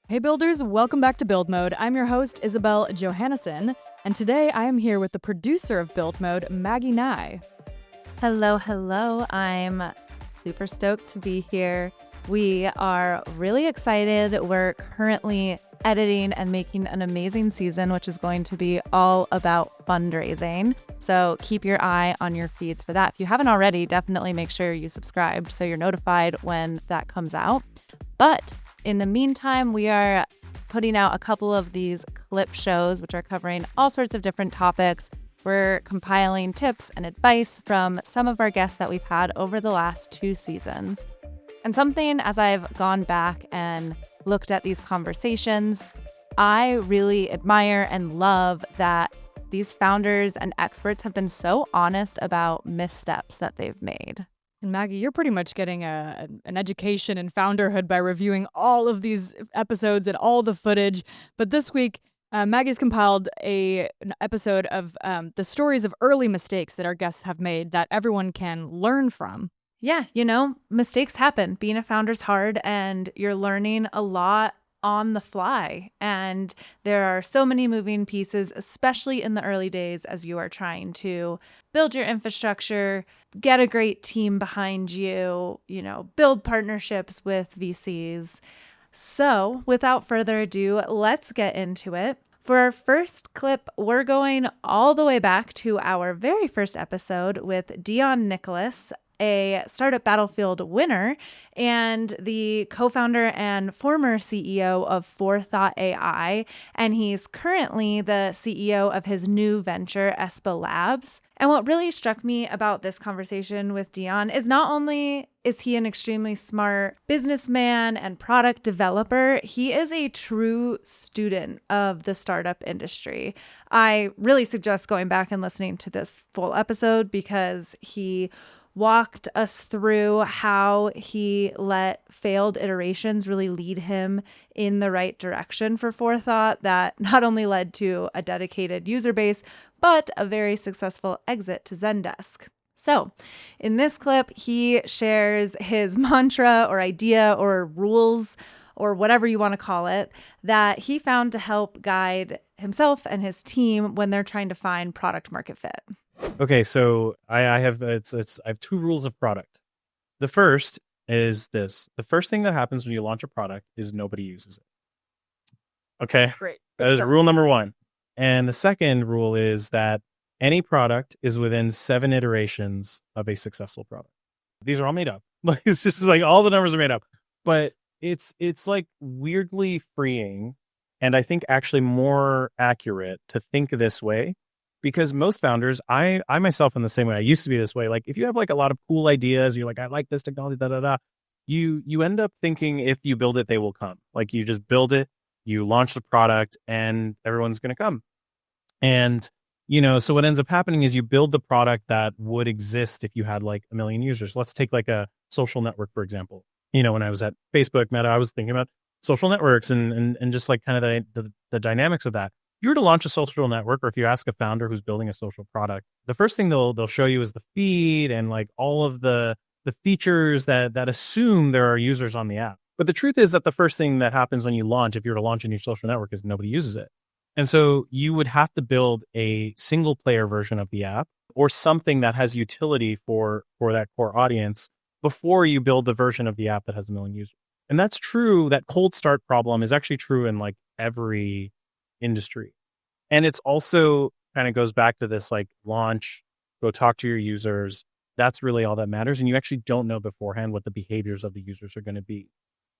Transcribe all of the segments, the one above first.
Hey builders, welcome back to Build Mode. I'm your host, Isabelle Johannesen, and today I am here with the producer of Build Mode, Maggie Nye. Hello. I'm super stoked to be here. We are really excited. We're currently editing and making an amazing season, which is going to be all about fundraising. So keep your eye on your feeds for that. If you haven't already, definitely make sure you subscribe so you're notified when that comes out. But in the meantime, we are putting out a couple of these clip shows, which are covering all sorts of different topics. We're compiling tips and advice from some of our guests that we've had over the last 2 seasons. And something, as I've gone back and looked at these conversations, I really admire and love that these founders and experts have been so honest about missteps that they've made. And Maggie, you're pretty much getting an education in founderhood by reviewing all of these episodes and all the footage. But this week, Maggie's compiled an episode of the stories of early mistakes that our guests have made that everyone can learn from. Yeah, mistakes happen. Being a founder's hard, and you're learning a lot on the fly. And there are so many moving pieces, especially in the early days as you are trying to build your infrastructure, get a great team behind you, build partnerships with VCs. So without further ado, let's get into it. For our first clip, we're going all the way back to our very first episode with Deon Nicholas, a Startup Battlefield winner and the co-founder and former CEO of Forethought AI, and he's currently the CEO of his new venture, Espa Labs. And what really struck me about this conversation with Deon is not only is he an extremely smart businessman and product developer, he is a true student of the startup industry. I really suggest going back and listening to this full episode because he walked us through how he let failed iterations really lead him in the right direction for Forethought that not only led to a dedicated user base, but a very successful exit to Zendesk. So in this clip, he shares his mantra or idea or rules or whatever you want to call it that he found to help guide himself and his team when they're trying to find product market fit. Okay, so I have 2 rules of product. The first is this: the first thing that happens when you launch a product is nobody uses it. Okay, Great. that is rule number 1. And the second rule is that any product is within 7 iterations of a successful product. These are all made up. Like it's just like all the numbers are made up, but it's like weirdly freeing, and I think actually more accurate to think this way. Because most founders, I myself in the same way, I used to be this way. Like if you have like a lot of cool ideas, you're like, I like this technology, you end up thinking if you build it, they will come. Like you just build it, you launch the product and everyone's going to come. And, so what ends up happening is you build the product that would exist if you had like 1 million users. Let's take like a social network, for example. When I was at Facebook, Meta, I was thinking about social networks and just like kind of the dynamics of that. If you were to launch a social network, or if you ask a founder who's building a social product, the first thing they'll show you is the feed and like all of the features that assume there are users on the app. But the truth is that the first thing that happens when you launch, if you were to launch a new social network, is nobody uses it. And so you would have to build a single player version of the app or something that has utility for that core audience before you build the version of the app that has 1 million users. And that's true. That cold start problem is actually true in like every industry. And it's also kind of goes back to this like launch, go talk to your users. That's really all that matters. And you actually don't know beforehand what the behaviors of the users are going to be.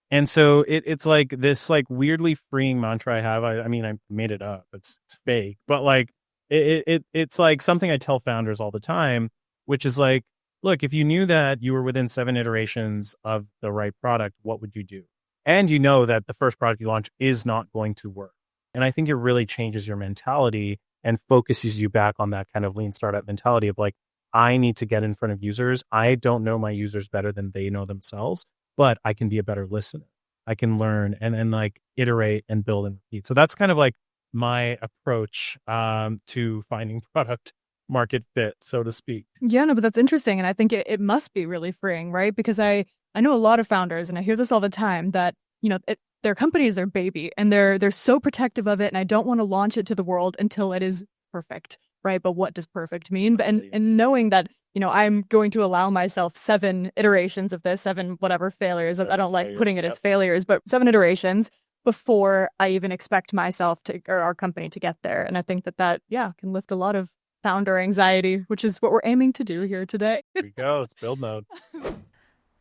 And so it's like this like weirdly freeing mantra I have. I mean, I made it up. It's fake, but like it's like something I tell founders all the time, which is like, look, if you knew that you were within 7 iterations of the right product, what would you do? And you know that the first product you launch is not going to work. And I think it really changes your mentality and focuses you back on that kind of lean startup mentality of like, I need to get in front of users. I don't know my users better than they know themselves, but I can be a better listener. I can learn and like iterate and build and repeat. So that's kind of like my approach to finding product market fit, so to speak. Yeah, no, but that's interesting. And I think it must be really freeing, right? Because I know a lot of founders, and I hear this all the time, that their company is their baby, and they're so protective of it, and I don't want to launch it to the world until it is perfect, right? But what does perfect mean? And knowing that, I'm going to allow myself 7 iterations of this, 7 whatever failures. I don't like putting it as failures, but 7 iterations before I even expect myself to, or our company to get there. And I think that can lift a lot of founder anxiety, which is what we're aiming to do here today. Here we go. It's build mode.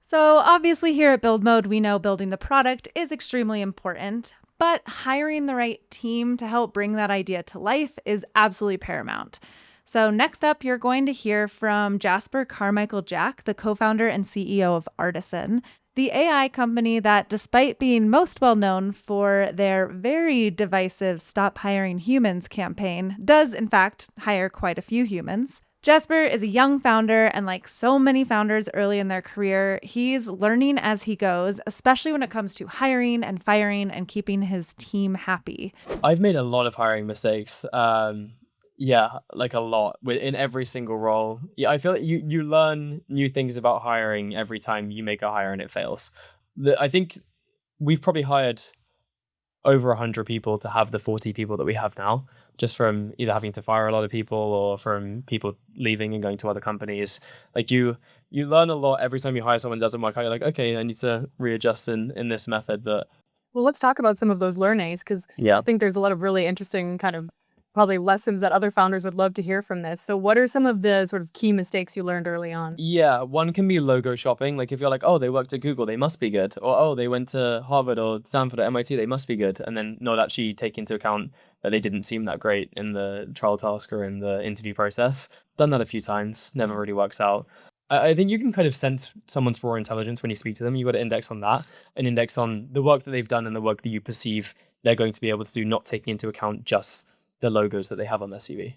So obviously here at Build Mode, we know building the product is extremely important, but hiring the right team to help bring that idea to life is absolutely paramount. So next up, you're going to hear from Jasper Carmichael-Jack, the co-founder and CEO of Artisan, the AI company that, despite being most well known for their very divisive Stop Hiring Humans campaign, does in fact hire quite a few humans. Jasper is a young founder, and like so many founders early in their career, he's learning as he goes, especially when it comes to hiring and firing and keeping his team happy. I've made a lot of hiring mistakes. Like a lot in every single role. Yeah, I feel like you learn new things about hiring every time you make a hire and it fails. I think we've probably hired over 100 people to have the 40 people that we have now, just from either having to fire a lot of people or from people leaving and going to other companies. Like you learn a lot every time you hire someone that doesn't work out. You're like, okay, I need to readjust in this method. But well, let's talk about some of those learnings, because I think there's a lot of really interesting kind of probably lessons that other founders would love to hear from this. So what are some of the sort of key mistakes you learned early on? Yeah, one can be logo shopping. Like if you're like, oh, they worked at Google, they must be good. Or, oh, they went to Harvard or Stanford or MIT, they must be good. And then not actually take into account that they didn't seem that great in the trial task or in the interview process. Done that a few times, never really works out. I think you can kind of sense someone's raw intelligence when you speak to them. You've got to index on that, and index on the work that they've done and the work that you perceive they're going to be able to do, not taking into account just the logos that they have on their CV.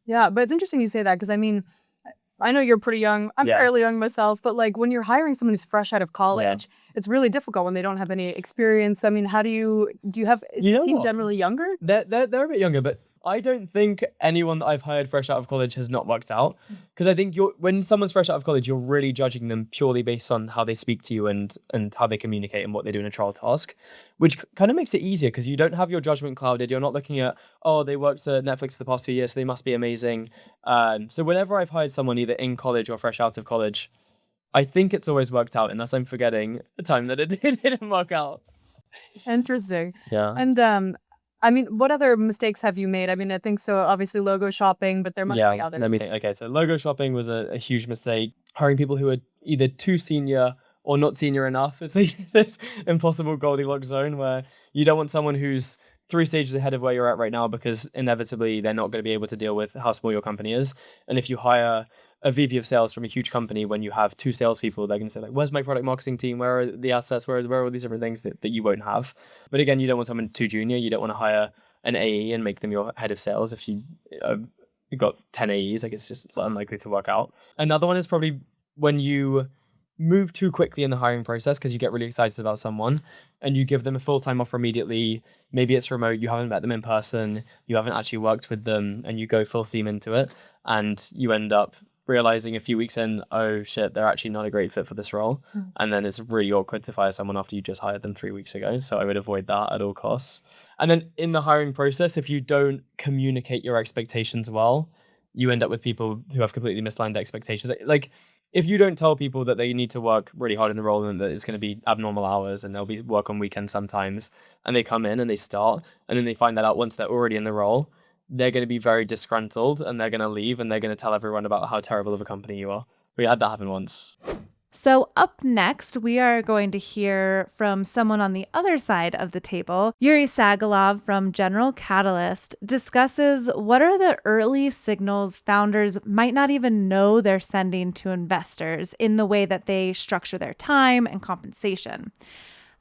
Yeah, but it's interesting you say that, because I mean, I know you're pretty young. I'm fairly young myself, but like when you're hiring someone who's fresh out of college, it's really difficult when they don't have any experience. I mean, how do you have, is the team generally younger? They're a bit younger, but I don't think anyone that I've hired fresh out of college has not worked out. Because I think when someone's fresh out of college, you're really judging them purely based on how they speak to you and how they communicate and what they do in a trial task, which kind of makes it easier because you don't have your judgment clouded. You're not looking at, oh, they worked at Netflix the past 2 years, so they must be amazing. So whenever I've hired someone either in college or fresh out of college, I think it's always worked out, unless I'm forgetting the time that it didn't work out. Interesting. Yeah. And I mean, what other mistakes have you made? I mean, I think so, obviously logo shopping, but there must be others. Let me think. Okay, so logo shopping was a huge mistake. Hiring people who are either too senior or not senior enough. It's like this impossible Goldilocks zone where you don't want someone who's 3 stages ahead of where you're at right now, because inevitably they're not going to be able to deal with how small your company is. And if you hire a VP of sales from a huge company, when you have 2 salespeople, they're going to say like, where's my product marketing team? Where are the assets? Where are all these different things that you won't have? But again, you don't want someone too junior. You don't want to hire an AE and make them your head of sales. If you've got 10 AEs, like it's just unlikely to work out. Another one is probably when you move too quickly in the hiring process because you get really excited about someone and you give them a full-time offer immediately. Maybe it's remote, you haven't met them in person, you haven't actually worked with them, and you go full steam into it, and you end up realizing a few weeks in, oh shit, they're actually not a great fit for this role. And then it's really awkward to fire someone after you just hired them 3 weeks ago. So I would avoid that at all costs. And then in the hiring process, if you don't communicate your expectations well, you end up with people who have completely misaligned expectations. Like if you don't tell people that they need to work really hard in the role and that it's going to be abnormal hours and they'll be work on weekends sometimes, and they come in and they start and then they find that out once they're already in the role, they're going to be very disgruntled and they're going to leave and they're going to tell everyone about how terrible of a company you are. We had that happen once. So up next, we are going to hear from someone on the other side of the table. Yuri Sagalov from General Catalyst discusses what are the early signals founders might not even know they're sending to investors in the way that they structure their time and compensation.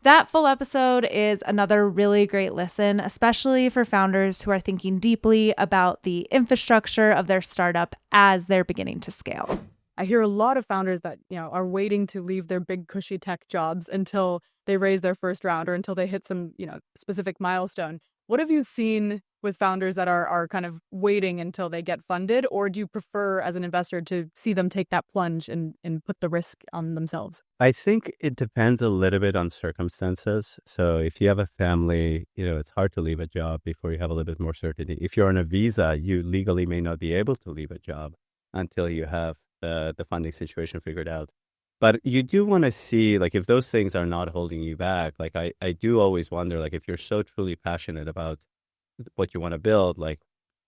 That full episode is another really great listen, especially for founders who are thinking deeply about the infrastructure of their startup as they're beginning to scale. I hear a lot of founders that, are waiting to leave their big cushy tech jobs until they raise their first round or until they hit some, specific milestone. What have you seen with founders that are kind of waiting until they get funded? Or do you prefer as an investor to see them take that plunge and put the risk on themselves? I think it depends a little bit on circumstances. So if you have a family, it's hard to leave a job before you have a little bit more certainty. If you're on a visa, you legally may not be able to leave a job until you have the funding situation figured out. But you do want to see, like, if those things are not holding you back, like I do always wonder, like, if you're so truly passionate about what you want to build, like,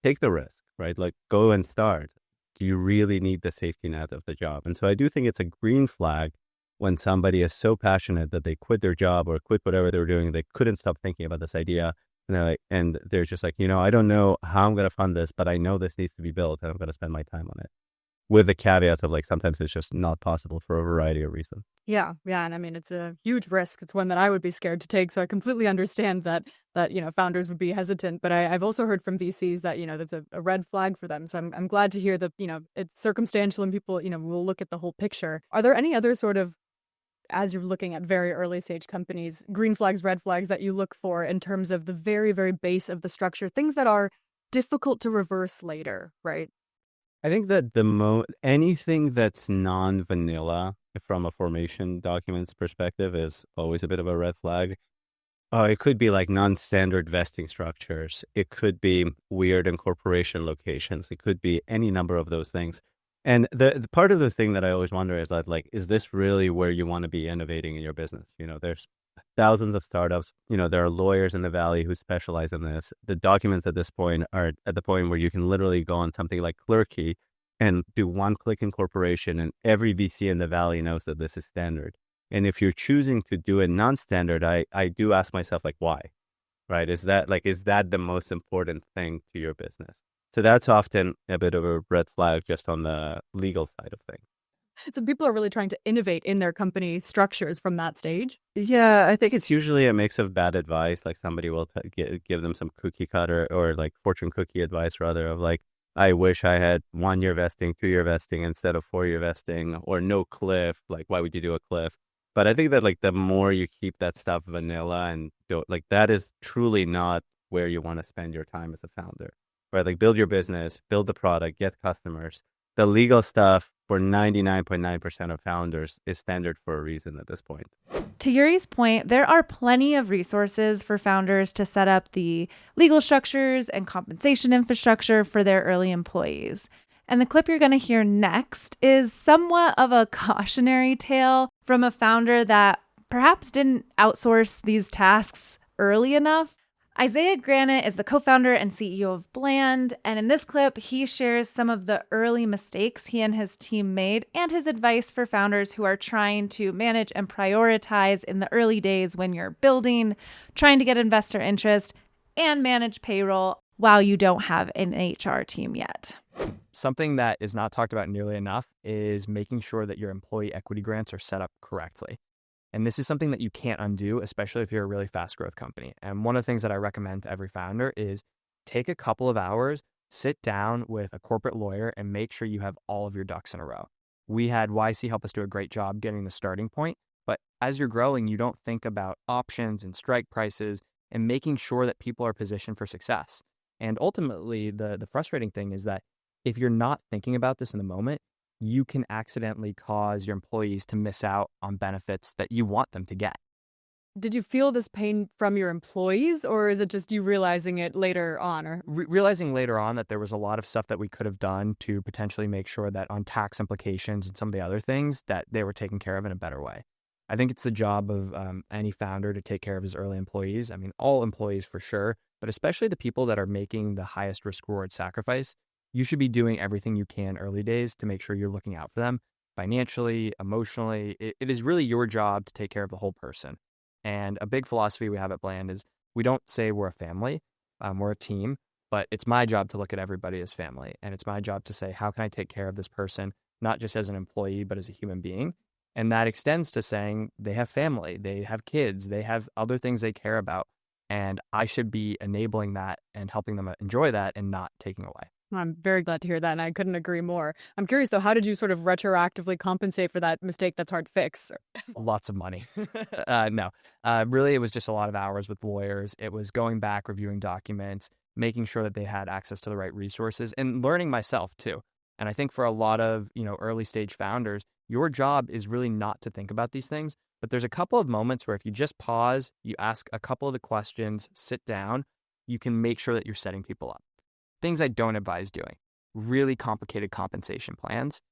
take the risk, right? Like, go and start. Do you really need the safety net of the job? And so I do think it's a green flag when somebody is so passionate that they quit their job or quit whatever they were doing. They couldn't stop thinking about this idea. And they're just like, I don't know how I'm going to fund this, but I know this needs to be built and I'm going to spend my time on it. With the caveats of, like, sometimes it's just not possible for a variety of reasons. Yeah. And I mean, it's a huge risk. It's one that I would be scared to take. So I completely understand that founders would be hesitant. But I've also heard from VCs that, that's a red flag for them. So I'm glad to hear that, it's circumstantial and people, will look at the whole picture. Are there any other sort of, as you're looking at very early stage companies, green flags, red flags that you look for in terms of the very, very base of the structure, things that are difficult to reverse later, right? I think that anything that's non-vanilla from a formation documents perspective is always a bit of a red flag. It could be like non-standard vesting structures. It could be weird incorporation locations. It could be any number of those things. And the part of the thing that I always wonder is that, like, is this really where you want to be innovating in your business? There's thousands of startups. There are lawyers in the Valley who specialize in this. The documents at this point are at the point where you can literally go on something like Clerky and do one-click incorporation, and every VC in the Valley knows that this is standard. And if you're choosing to do it non-standard, I do ask myself, like, why? Right? Is that the most important thing to your business? So that's often a bit of a red flag just on the legal side of things. So people are really trying to innovate in their company structures from that stage? Yeah, I think it's usually a mix of bad advice. Like, somebody will give them some cookie cutter or like fortune cookie advice, rather, of like, I wish I had 1 year vesting, 2 year vesting instead of 4 year vesting, or no cliff. Like, why would you do a cliff? But I think that, like, the more you keep that stuff vanilla and don't, like, that is truly not where you want to spend your time as a founder. Right? Like, build your business, build the product, get customers. The legal stuff for 99.9% of founders is standard for a reason at this point. To Yuri's point, there are plenty of resources for founders to set up the legal structures and compensation infrastructure for their early employees. And the clip you're going to hear next is somewhat of a cautionary tale from a founder that perhaps didn't outsource these tasks early enough. Isaiah Granet is the co-founder and CEO of Bland, and in this clip, he shares some of the early mistakes he and his team made and his advice for founders who are trying to manage and prioritize in the early days when you're building, trying to get investor interest, and manage payroll while you don't have an HR team yet. Something that is not talked about nearly enough is making sure that your employee equity grants are set up correctly. And this is something that you can't undo, especially if you're a really fast growth company. And one of the things that I recommend to every founder is take a couple of hours, sit down with a corporate lawyer and make sure you have all of your ducks in a row. We had YC help us do a great job getting the starting point. But as you're growing, you don't think about options and strike prices and making sure that people are positioned for success. And ultimately, the frustrating thing is that if you're not thinking about this in the moment, you can accidentally cause your employees to miss out on benefits that you want them to get. Did you feel this pain from your employees, or is it just you realizing it later on? Or realizing later on that there was a lot of stuff that we could have done to potentially make sure that on tax implications and some of the other things that they were taken care of in a better way. I think it's the job of any founder to take care of his early employees. I mean, all employees for sure, but especially the people that are making the highest risk reward sacrifice. You should be doing everything you can early days to make sure you're looking out for them financially, emotionally. It is really your job to take care of the whole person. And a big philosophy we have at Bland is we don't say we're a family, we're a team, but it's my job to look at everybody as family. And it's my job to say, how can I take care of this person, not just as an employee, but as a human being? And that extends to saying they have family, they have kids, they have other things they care about. And I should be enabling that and helping them enjoy that and not taking away. I'm very glad to hear that, and I couldn't agree more. I'm curious, though, how did you sort of retroactively compensate for that mistake that's hard to fix? Lots of money. No, really, it was just a lot of hours with lawyers. It was going back, reviewing documents, making sure that they had access to the right resources, and learning myself too. And I think for a lot of, early stage founders, your job is really not to think about these things. But there's a couple of moments where if you just pause, you ask a couple of the questions, sit down, you can make sure that you're setting people up. Things I don't advise doing: really complicated compensation plans.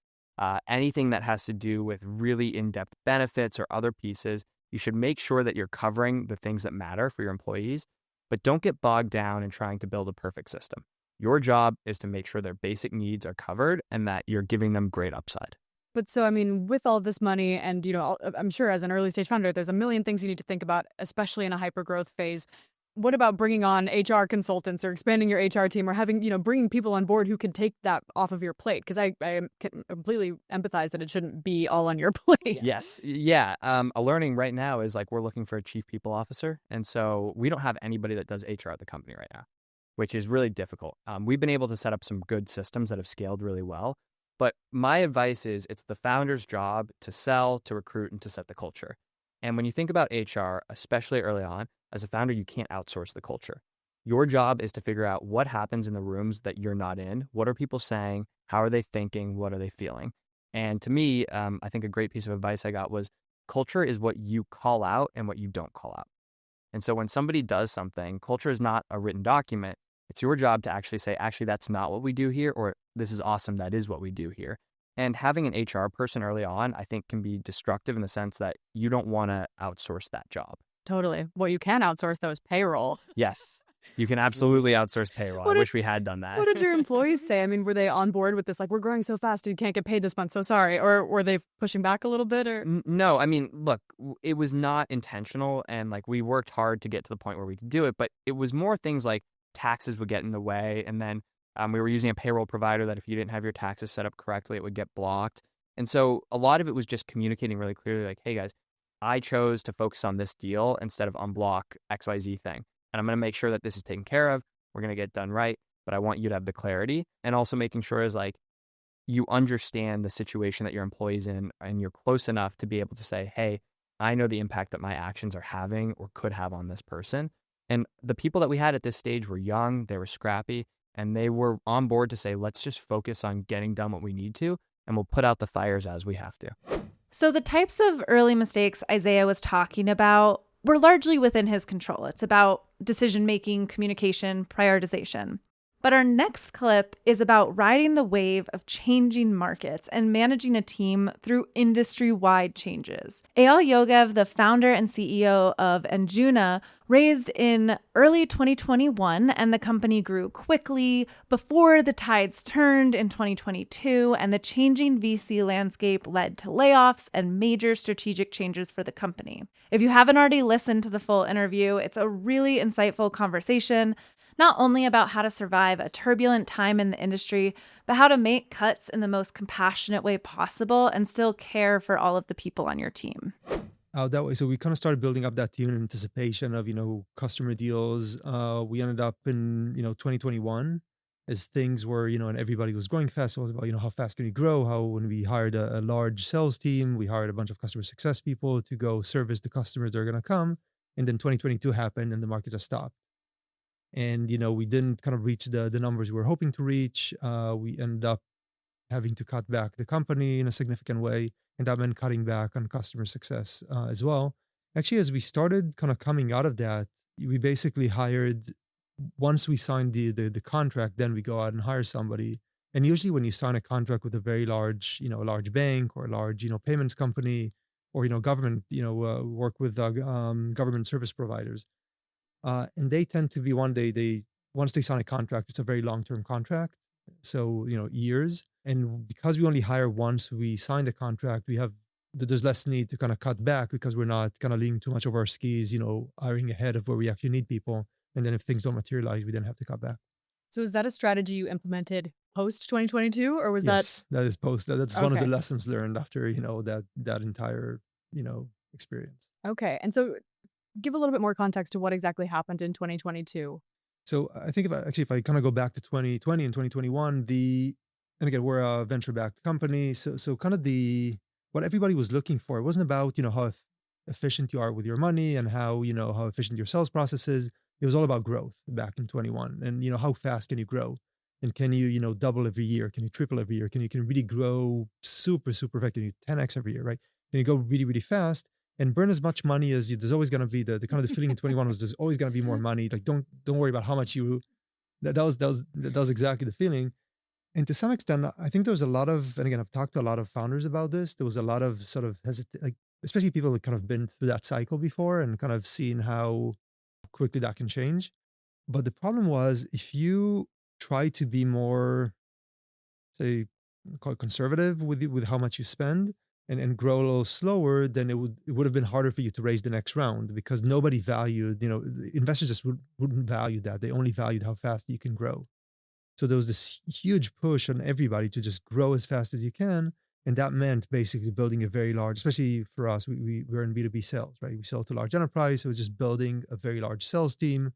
Anything that has to do with really in-depth benefits or other pieces, you should make sure that you're covering the things that matter for your employees, but don't get bogged down in trying to build a perfect system. Your job is to make sure their basic needs are covered and that you're giving them great upside. But so, I mean, with all this money and, I'm sure as an early stage founder, there's a million things you need to think about, especially in a hyper growth phase. What about bringing on HR consultants or expanding your HR team or having, bringing people on board who can take that off of your plate? Because I can completely empathize that it shouldn't be all on your plate. Yes. Yeah. A learning right now is like we're looking for a chief people officer. And so we don't have anybody that does HR at the company right now, which is really difficult. We've been able to set up some good systems that have scaled really well. But my advice is it's the founder's job to sell, to recruit, and to set the culture. And when you think about HR, especially early on, as a founder, you can't outsource the culture. Your job is to figure out what happens in the rooms that you're not in. What are people saying? How are they thinking? What are they feeling? And to me, I think a great piece of advice I got was culture is what you call out and what you don't call out. And so when somebody does something, culture is not a written document. It's your job to actually say, actually, that's not what we do here, or this is awesome, that is what we do here. And having an HR person early on, I think, can be destructive in the sense that you don't want to outsource that job. Totally. What you can outsource, though, is payroll. Yes, you can absolutely outsource payroll. I wish we had done that. What did your employees say? I mean, were they on board with this? Like, we're growing so fast, you can't get paid this month, so sorry. Or were they pushing back a little bit? Or No, I mean, look, it was not intentional. And like we worked hard to get to the point where we could do it. But it was more things like taxes would get in the way. And then we were using a payroll provider that if you didn't have your taxes set up correctly, it would get blocked. And so a lot of it was just communicating really clearly, like, hey, guys, I chose to focus on this deal instead of unblock XYZ thing. And I'm going to make sure that this is taken care of. We're going to get it done right. But I want you to have the clarity. And also making sure is like you understand the situation that your employee's in and you're close enough to be able to say, hey, I know the impact that my actions are having or could have on this person. And the people that we had at this stage were young, they were scrappy, and they were on board to say, let's just focus on getting done what we need to, and we'll put out the fires as we have to. So the types of early mistakes Isaiah was talking about were largely within his control. It's about decision-making, communication, prioritization. But our next clip is about riding the wave of changing markets and managing a team through industry-wide changes. Ayal Yogev, the founder and CEO of Anjuna, raised in early 2021, and the company grew quickly before the tides turned in 2022, and the changing VC landscape led to layoffs and major strategic changes for the company. If you haven't already listened to the full interview, it's a really insightful conversation, not only about how to survive a turbulent time in the industry, but how to make cuts in the most compassionate way possible and still care for all of the people on your team. That way. So we kind of started building up that team in anticipation of, customer deals. We ended up in, 2021 as things were, and everybody was growing fast. It was about, how fast can we grow? When we hired a large sales team, we hired a bunch of customer success people to go service the customers that are going to come. And then 2022 happened and the market just stopped. And, we didn't kind of reach the numbers we were hoping to reach. We ended up having to cut back the company in a significant way. And that meant cutting back on customer success as well. Actually, as we started kind of coming out of that, we basically hired, once we signed the contract, then we go out and hire somebody. And usually when you sign a contract with a very large, a large bank or a large, payments company or, government, work with government service providers. And they tend to be once they sign a contract, it's a very long-term contract. So, years. And because we only hire once we sign the contract, there's less need to kind of cut back because we're not kind of leaning too much over our skis, hiring ahead of where we actually need people. And then if things don't materialize, we then have to cut back. So is that a strategy you implemented post 2022 or was yes, that is post. That's one of the Okay. lessons learned after, that entire, experience. Okay. And so give a little bit more context to what exactly happened in 2022. So I think if I kind of go back to 2020 and 2021, and again, we're a venture-backed company. So kind of what everybody was looking for, it wasn't about, how efficient you are with your money and how efficient your sales process is. It was all about growth back in 21 and, how fast can you grow? And can you, double every year? Can you triple every year? Can you really grow super, super fast? Can you 10x every year, right? Can you go really, really fast and burn as much money as you? There's always going to be the kind of the feeling in 21 was there's always going to be more money. Like, don't worry about how much you, that was exactly the feeling. And to some extent, I think there was a lot of, and again, I've talked to a lot of founders about this. There was a lot of sort of like, especially people that kind of been through that cycle before and kind of seen how quickly that can change. But the problem was if you try to be more, say, call it conservative with how much you spend and grow a little slower, then it would have been harder for you to raise the next round because nobody valued, investors just wouldn't value that. They only valued how fast you can grow. So there was this huge push on everybody to just grow as fast as you can. And that meant basically building a very large, especially for us, we're in B2B sales, right? We sell to large enterprise. So it's just building a very large sales team.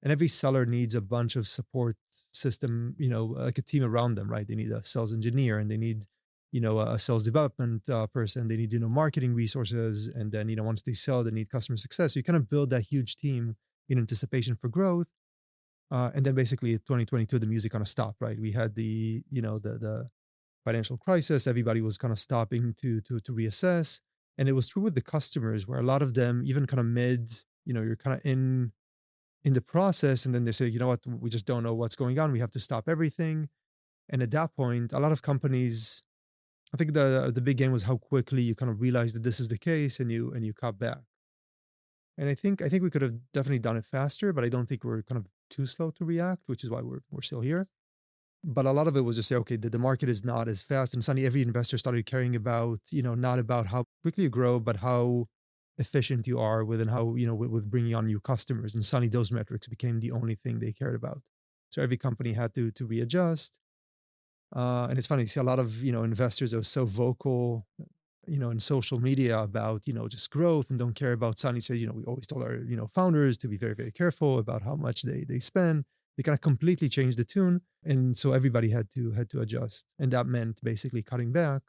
And every seller needs a bunch of support system, like a team around them, right? They need a sales engineer and they need, a sales development person. They need, marketing resources. And then, once they sell, they need customer success. So you kind of build that huge team in anticipation for growth. And then basically 2022, the music kind of stopped, right? We had the financial crisis. Everybody was kind of stopping to reassess. And it was true with the customers where a lot of them, even kind of you're kind of in the process. And then they say, you know what, we just don't know what's going on. We have to stop everything. And at that point, a lot of companies, I think the big game was how quickly you kind of realize that this is the case and you cut back. And I think we could have definitely done it faster, but I don't think we're kind of too slow to react, which is why we're still here. But a lot of it was just say, okay, the market is not as fast, and suddenly every investor started caring about, not about how quickly you grow, but how efficient you are with and how, with bringing on new customers. And suddenly those metrics became the only thing they cared about. So every company had to readjust. And it's funny to see a lot of, investors that were so vocal, in social media about, just growth and don't care about suddenly say, we always told our, founders to be very, very careful about how much they spend. They kind of completely changed the tune. And so everybody had to adjust. And that meant basically cutting back.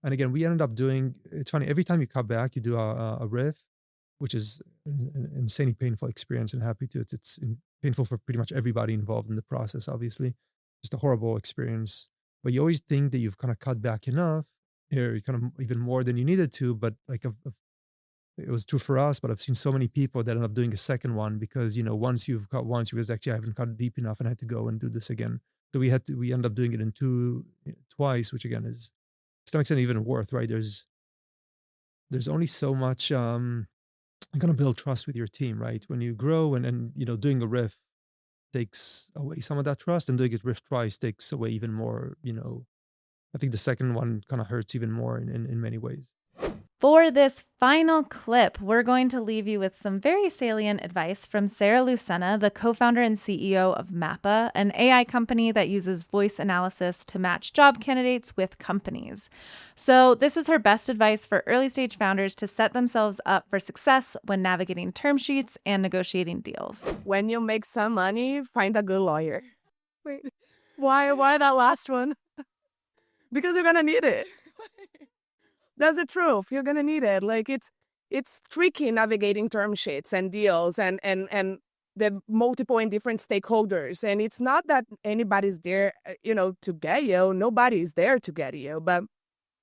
And again, we ended up doing, it's funny, every time you cut back, you do a riff, which is an insanely painful experience and happy to, it's painful for pretty much everybody involved in the process, obviously. Just a horrible experience. But you always think that you've kind of cut back enough, or kind of even more than you needed to. But like it was true for us, but I've seen so many people that end up doing a second one because, once you've cut once, you realize actually I haven't cut deep enough and I had to go and do this again. So we end up doing it twice, which again is to some extent even worth, right? There's only so much, I'm going to build trust with your team, right? When you grow and doing a riff takes away some of that trust, and doing it riff twice takes away even more, I think the second one kind of hurts even more in many ways. For this final clip, we're going to leave you with some very salient advice from Sarah Lucena, the co-founder and CEO of Mappa, an AI company that uses voice analysis to match job candidates with companies. So this is her best advice for early stage founders to set themselves up for success when navigating term sheets and negotiating deals. When you make some money, find a good lawyer. Wait, why that last one? Because you're gonna need it. That's the truth. You're gonna need it. Like it's tricky navigating term sheets and deals and the multiple and different stakeholders. And it's not that anybody's there, to get you. Nobody's there to get you, but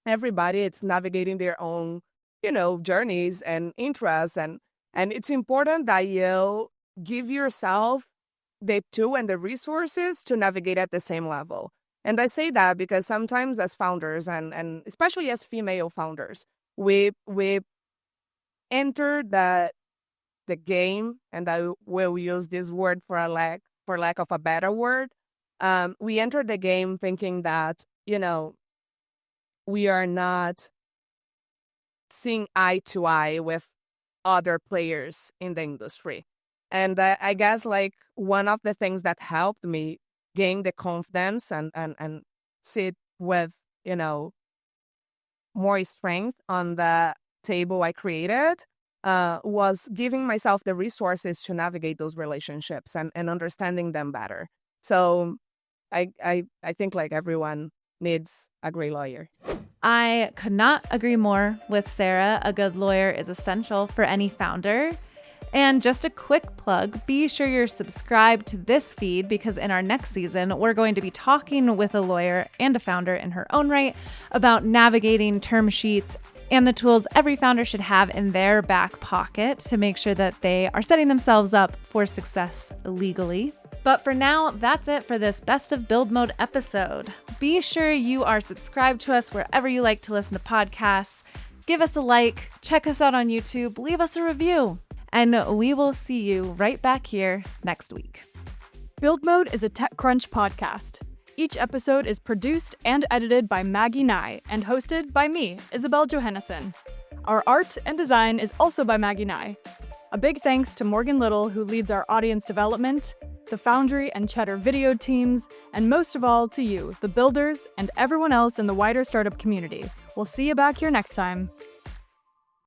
everybody it's navigating their own, journeys and interests. And it's important that you give yourself the tool and the resources to navigate at the same level. And I say that because sometimes as founders and especially as female founders, we enter the game, and I will use this word for lack of a better word. We enter the game thinking that, we are not seeing eye to eye with other players in the industry. And I guess like one of the things that helped me gain the confidence and sit with, more strength on the table I created was giving myself the resources to navigate those relationships and understanding them better. So I think like everyone needs a great lawyer. I could not agree more with Sarah. A good lawyer is essential for any founder. And just a quick plug, be sure you're subscribed to this feed because in our next season, we're going to be talking with a lawyer and a founder in her own right about navigating term sheets and the tools every founder should have in their back pocket to make sure that they are setting themselves up for success legally. But for now, that's it for this Best of Build Mode episode. Be sure you are subscribed to us wherever you like to listen to podcasts. Give us a like, check us out on YouTube, leave us a review, and we will see you right back here next week. Build Mode is a TechCrunch podcast. Each episode is produced and edited by Maggie Nye and hosted by me, Isabelle Johannesen. Our art and design is also by Maggie Nye. A big thanks to Morgan Little, who leads our audience development, the Foundry and Cheddar video teams, and most of all to you, the builders, and everyone else in the wider startup community. We'll see you back here next time.